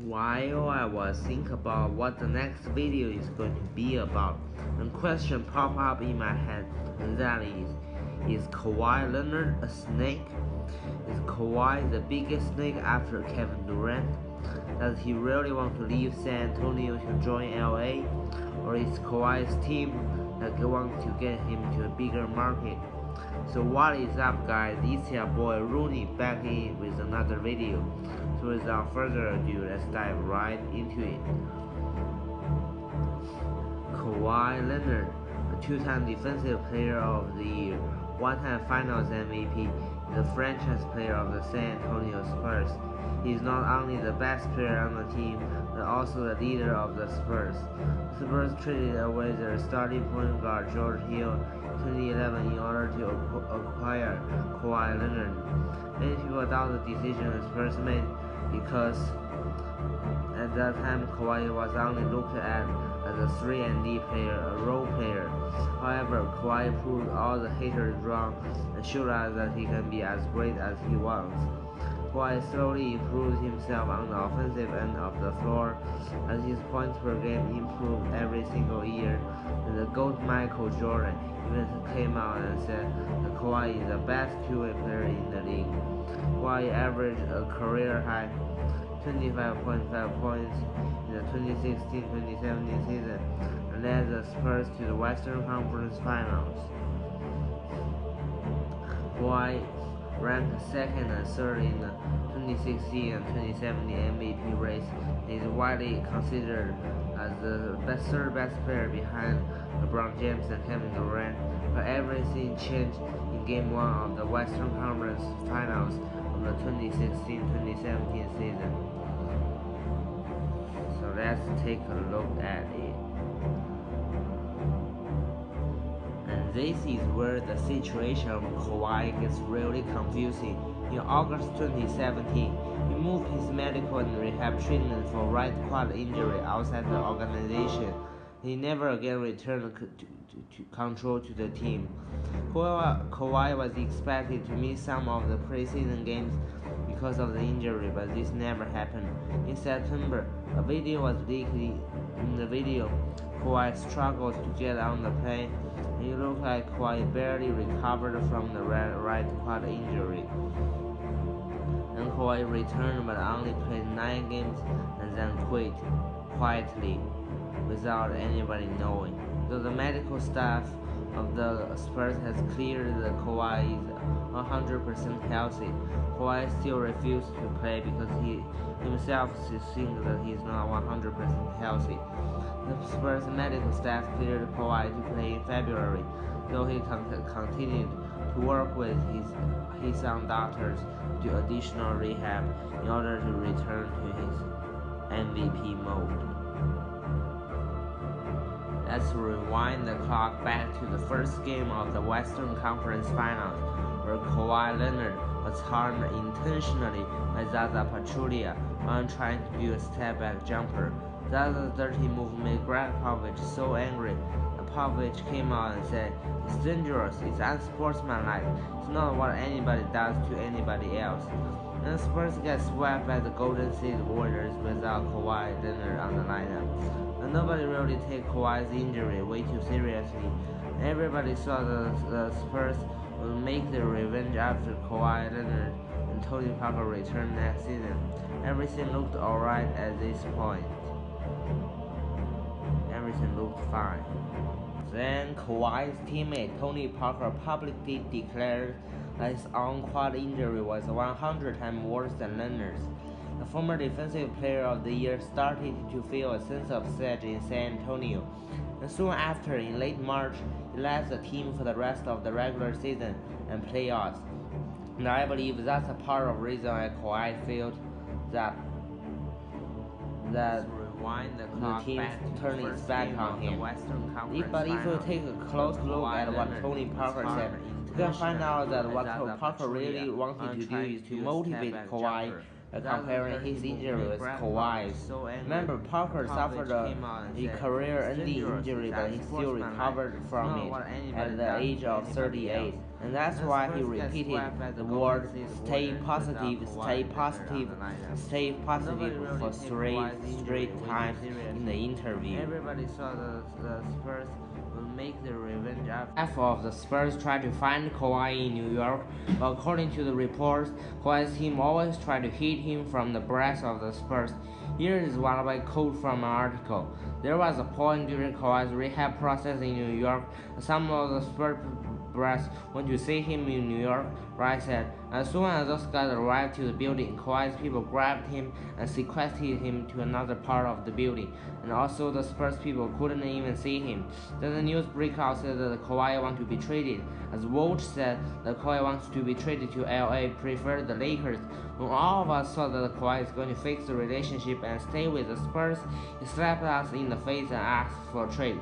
While I was thinking about what the next video is going to be about, a question popped up in my head, and that is Kawhi Leonard a snake? Is Kawhi the biggest snake after Kevin Durant? Does he really want to leave San Antonio to join LA? Or is Kawhi's team that wants to get him to a bigger market? So what is up, guys? It's your boy Rooney back in with another video. So without further ado, let's dive right into it. Kawhi Leonard, a two-time Defensive Player of the Year, one-time Finals MVP, is a franchise player of the San Antonio Spurs. He is not only the best player on the team, but also the leader of the Spurs. The Spurs traded away their starting point guard George Hill in 2011 in order to acquire Kawhi Leonard. Many people doubt the decision the Spurs made because at that time Kawhi was only looked at as a 3-and-D player, a role player. However, Kawhi proved all the haters wrong and showed us that he can be as great as he wants. Kawhi slowly improved himself on the offensive end of the floor as his points per game improved every single year, and the GOAT Michael Jordan even came out and said that Kawhi is the best two-way player in the league. Kawhi averaged a career-high 25.5 points in the 2016-2017 season and led the Spurs to the Western Conference Finals. Kawhi ranked second and third in the 2016 and 2017 MVP race and is widely considered as the third best player behind LeBron James and Kevin Durant, but everything changed in Game 1 of the Western Conference Finals of the 2016-2017 season. So let's take a look at it. And this is where the situation of Kawhi gets really confusing. In August 2017, he moved his medical and rehab treatment for right quad injury outside the organization. He never again returned to control to the team. Kawhi was expected to miss some of the preseason games because of the injury, but this never happened. In September, a video was leaked. In the video, Kawhi struggled to get on the plane, and it looked like Kawhi barely recovered from the right quad injury. And Kawhi returned but only played 9 games and then quit quietly without anybody knowing. Though the medical staff of the Spurs has cleared that Kawhi is 100% healthy, Kawhi still refused to play because he himself thinks that he is not 100% healthy. The Spurs medical staff cleared Kawhi to play in February, though he continued to work with his own doctors to do additional rehab in order to return to his MVP mode. Let's rewind the clock back to the first game of the Western Conference Finals, where Kawhi Leonard was harmed intentionally by Zaza Pachulia when trying to do a step-back jumper. Zaza's dirty move made Greg Popovich so angry that Popovich came out and said, "It's dangerous, it's unsportsmanlike, it's not what anybody does to anybody else." And the Spurs get swept by the Golden State Warriors without Kawhi Leonard on the lineup. And nobody really take Kawhi's injury way too seriously. Everybody saw the Spurs would make their revenge after Kawhi Leonard and Tony Parker returned next season. Everything looked alright at this point. Everything looked fine. Then Kawhi's teammate Tony Parker publicly declared that his on-quad injury was 100 times worse than Leonard's. The former Defensive Player of the Year started to feel a sense of sedge in San Antonio, and soon after, in late March, he left the team for the rest of the regular season and playoffs. And I believe that's a part of the reason why Kawhi felt that the team turned its back on him. But if you take a close look at what Tony Parker said, you can find out that what Parker really wanted to do is to motivate Kawhi by comparing his injury with Kawhi's. Remember, Parker suffered a career-ending injury, but he still recovered from it at the age of 38. and that's why he repeated the word "stay positive, stay positive, stay positive" for straight times in the interview. Everybody saw the Spurs will make the revenge after. Half of the Spurs tried to find Kawhi in New York, but according to the reports, Kawhi's team always tried to hit him from the brass of the Spurs. Here is one of my quote from an article. There was a point during Kawhi's rehab process in New York. Some of the Spurs brass went to see him in New York. Wright said, as soon as those guys arrived to the building, Kawhi's people grabbed him and sequestered him to another part of the building. And also the Spurs people couldn't even see him. Then the news breakout said that Kawhi wants to be traded. As Woj said that Kawhi wants to be traded to LA, preferred the Lakers. When all of us saw that Kawhi is going to fix the relationship and stay with the Spurs, he slapped us in the face and asked for a trade.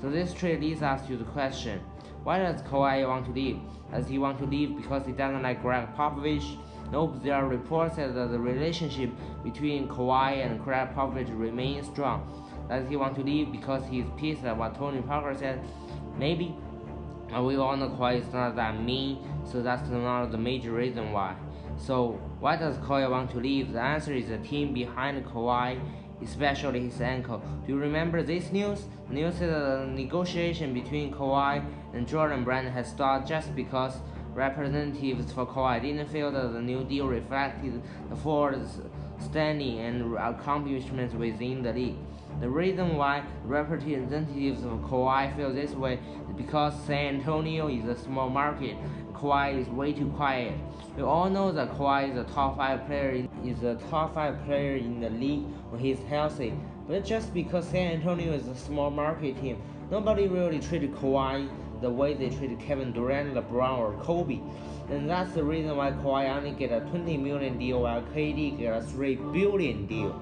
So this trade leads us to the question, why does Kawhi want to leave? Does he want to leave because he doesn't like Greg Popovich? Nope, there are reports that the relationship between Kawhi and Greg Popovich remains strong. Does he want to leave because he's pissed at what Tony Parker said? Maybe. But we all know Kawhi is not that mean, so that's not the major reason why. So why does Kawhi want to leave? The answer is the team behind Kawhi, especially his ankle. Do you remember this news? The news said that the negotiation between Kawhi and Jordan Brand has stalled just because representatives for Kawhi didn't feel that the new deal reflected the forward's standing and accomplishments within the league. The reason why representatives of Kawhi feel this way is because San Antonio is a small market. Kawhi is way too quiet. We all know that Kawhi is a top 5 player in the league when he's healthy. But just because San Antonio is a small market team, nobody really treated Kawhi the way they treated Kevin Durant, LeBron, or Kobe. And that's the reason why Kawhi only get a $20 million deal while KD get a $3 billion deal.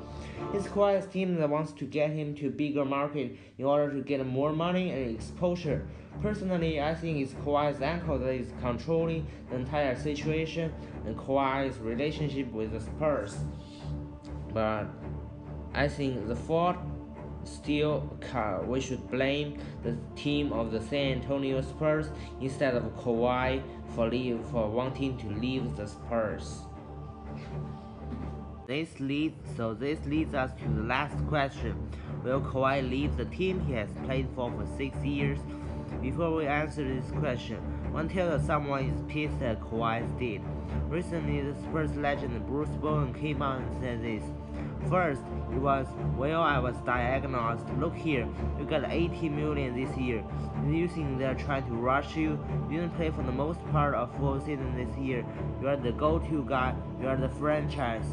It's Kawhi's team that wants to get him to a bigger market in order to get more money and exposure. Personally, I think it's Kawhi's ankle that is controlling the entire situation and Kawhi's relationship with the Spurs. But I think the fault still we should blame the team of the San Antonio Spurs instead of Kawhi for wanting to leave the Spurs. This leads us to the last question. Will Kawhi leave the team he has played for 6 years? Before we answer this question, I want to tell that someone is pissed at Kawhi's deal. Recently, the Spurs legend Bruce Bowen came out and said this. First, it was, well, I was diagnosed. Look here, you got $80 million this year. Do you think they're trying to rush you? You didn't play for the most part of full season this year. You are the go-to guy. You are the franchise.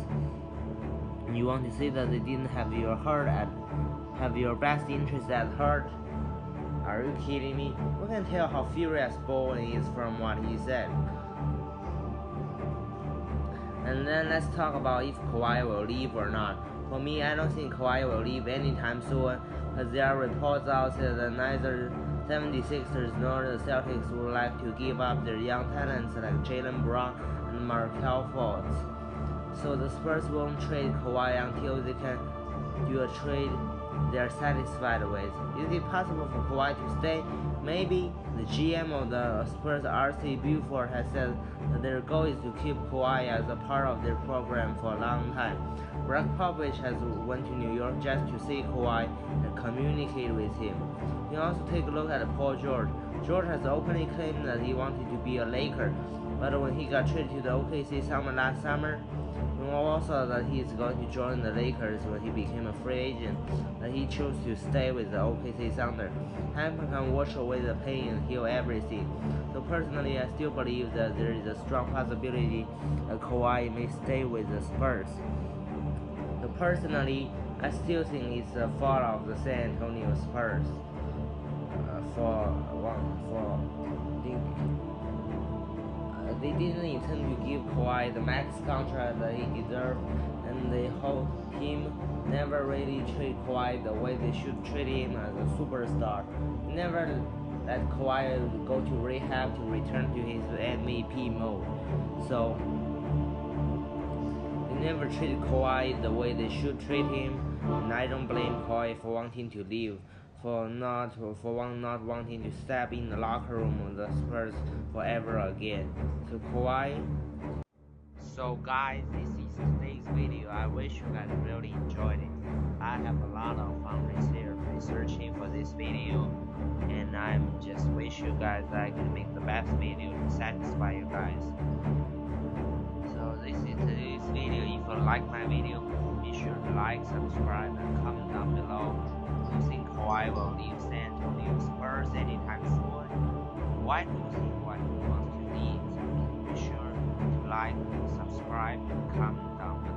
And you want to say that they didn't have your best interest at heart? Are you kidding me? We can tell how furious Bowen is from what he said. And then let's talk about if Kawhi will leave or not. For me, I don't think Kawhi will leave anytime soon, because there are reports out there that neither 76ers nor the Celtics would like to give up their young talents like Jaylen Brown and Markelle Fultz. So the Spurs won't trade Kawhi until they can do a trade they're satisfied with. Is it possible for Kawhi to stay? Maybe. The GM of the Spurs, R.C. Buford, has said that their goal is to keep Kawhi as a part of their program for a long time. Greg Popovich has went to New York just to see Kawhi and communicate with him. You can also take a look at Paul George. George has openly claimed that he wanted to be a Laker, but when he got traded to the OKC Thunder last summer, we all saw that he is going to join the Lakers when he became a free agent, that he chose to stay with the OKC Thunder. Time can wash away the pain and heal everything. So personally, I still believe that there is a strong possibility that Kawhi may stay with the Spurs. So personally, I still think it's the fault of the San Antonio Spurs they didn't intend to give Kawhi the max contract that he deserved, and the whole team never really treat Kawhi the way they should treat him as a superstar. They never let Kawhi go to rehab to return to his MVP mode. So they never treated Kawhi the way they should treat him, and I don't blame Kawhi for wanting to leave. for one not wanting to step in the locker room of the Spurs forever again. So Kawhi. So guys, this is today's video. I wish you guys really enjoyed it. I have a lot of fun researching for this video, and I'm just wish you guys I can make the best video to satisfy you guys. So this is today's video. If you like my video, be sure to like, subscribe, and comment down below. Do you think Kawhi will leave San Antonio Spurs anytime soon? Why do you think Kawhi wants to leave? Be sure to like, subscribe, and comment down below.